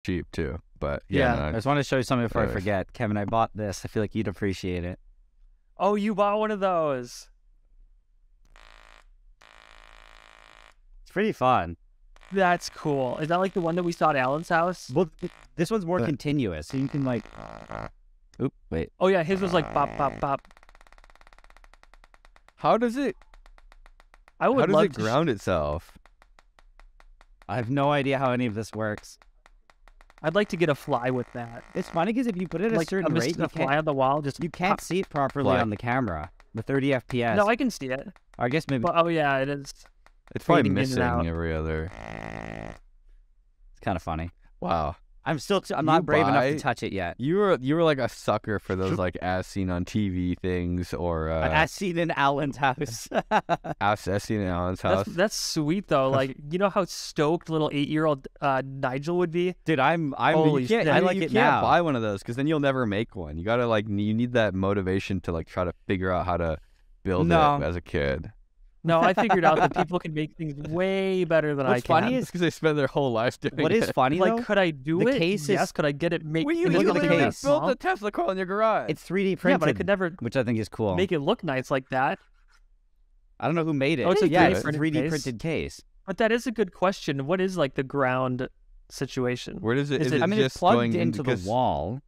cheap too. But Yeah. no, I just want to show you something before I Nice. forget. Kevin, I bought this. I feel like you'd appreciate it. Oh, you bought one of those. It's pretty fun. That's cool. Is that like the one that we saw at Alan's house? Well, this one's more continuous, so you can like. Oop, wait. Oh yeah, his was like bop bop bop. how does it I would how does love it to ground itself? I have no idea how any of this works. I'd like to get a fly with that. It's funny because if you put it at Like a certain rate, you a fly on the wall. Just you can't pop. see it properly Fly. on the camera. The 30 FPS. No, I can see it. I guess maybe But, oh yeah, it is. It's probably Fading in and missing out. every other. it's kind of funny. Wow. I'm You not brave enough to buy- touch it yet. You were like a sucker for those like as seen on TV things or As seen in Alan's house. as seen in Alan's house. That's sweet though. Like you know how stoked little 8-year-old Nigel would be. Dude, I'm Holy You can't, shit. I like you it can't now. buy one of those because then you'll never make one. You gotta like you need that motivation to like try to figure out how to build No. it as a kid. No, I figured out that people can make things way better than What's I can. funny It's because they spend their whole life doing What it. is funny like, though? could I do the it? case is- Yes. Could I get it? Make Well, you into look at the something case. that built small? the Tesla coil in your garage. It's 3D Yeah, printed, but I could never which I think is cool. make it look nice like that. I don't know who made it. Oh, it's a yeah, 3D it's a printed 3D case? printed case. But that is a good question. What is like the ground situation? Where does it? Is Is it- it I mean, it's just plugged going into the because- wall,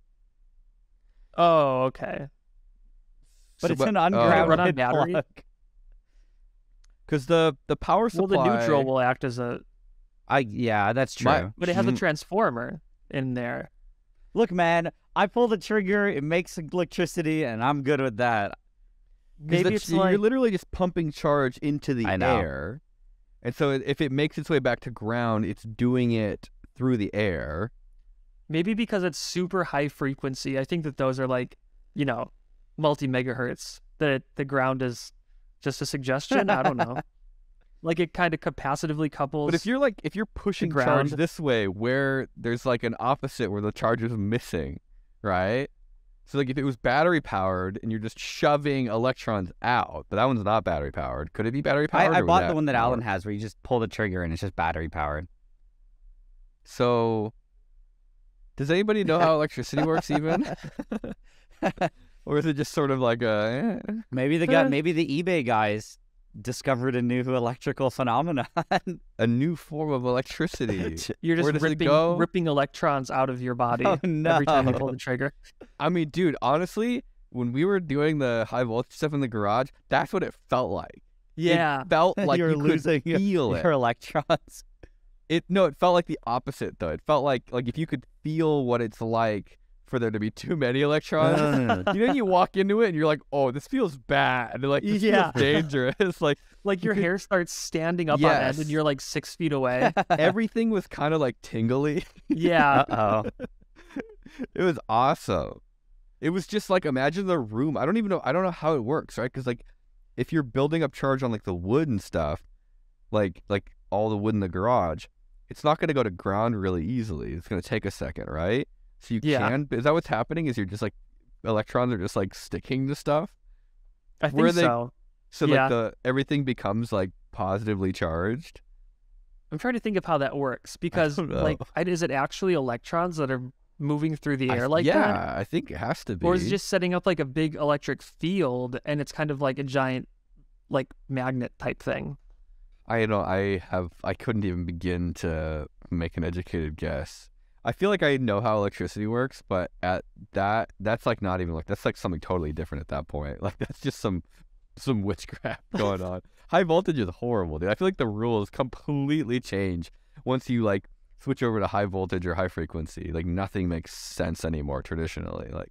Oh, okay. but So, it's an run on ungrounded battery? plug. Because the power Well, supply. the neutral will act as a, Yeah, that's true. My- but it has a Mm. transformer in there. Look, man, I pull the trigger, it makes electricity, and I'm good with that. 'cause Maybe it's you're like literally just pumping charge into the I know. air, and so if it makes its way back to ground, it's doing it through the air. maybe because it's super high frequency. I think that those are like, you know, multi megahertz. That the ground is just a suggestion. I don't know. Like it kind of capacitively couples. But if you're pushing charge ground. this way, where there's like an opposite where the charge is missing, right? So like if it was battery powered and you're just shoving electrons out, but that one's not battery powered. Could it be battery powered? I or would bought the one that Alan work? has where you just pull the trigger and it's just battery powered. So does anybody know how electricity works even? Or is it just sort of like a Maybe the eBay guys discovered a new electrical phenomenon. a new form of electricity? you're Where just does it go? ripping electrons out of your body Oh, no. every time you pull the trigger. I mean, dude, honestly, when we were doing the high voltage stuff in the garage, that's what it felt like. Yeah. It felt like You're you losing could feel it. your electrons. It felt like the opposite though. It felt like if you could feel what it's like for there to be too many electrons. You know, you walk into it and you're like, "Oh, this feels bad. Like this Yeah. feels dangerous." Like Like your could- hair starts standing up on Yes. end and you're like 6 feet away. everything was kind of like tingly. Yeah. Uh-oh. It was awesome. It was just like imagine the room. I don't know how it works, right? Because like if you're building up charge on like the wood and stuff, like all the wood in the garage, it's not going to go to ground really easily. It's going to take a second, right? So you Yeah. can. Is that what's happening? Is you're just like electrons are just like sticking to stuff? I Where think they- so. So Yeah. like everything becomes like positively charged. I'm trying to think of how that works because don't know. like is it actually electrons that are moving through the air like yeah, that? I think it has to be. Or is it just setting up like a big electric field and it's kind of like a giant like magnet type thing? I couldn't even begin to make an educated guess. I feel like I know how electricity works, but that's like not even like that's like something totally different at that point. Like that's just some witchcraft going on. High voltage is horrible, dude. I feel like the rules completely change once you like switch over to high voltage or high frequency. Like nothing makes sense anymore traditionally. Like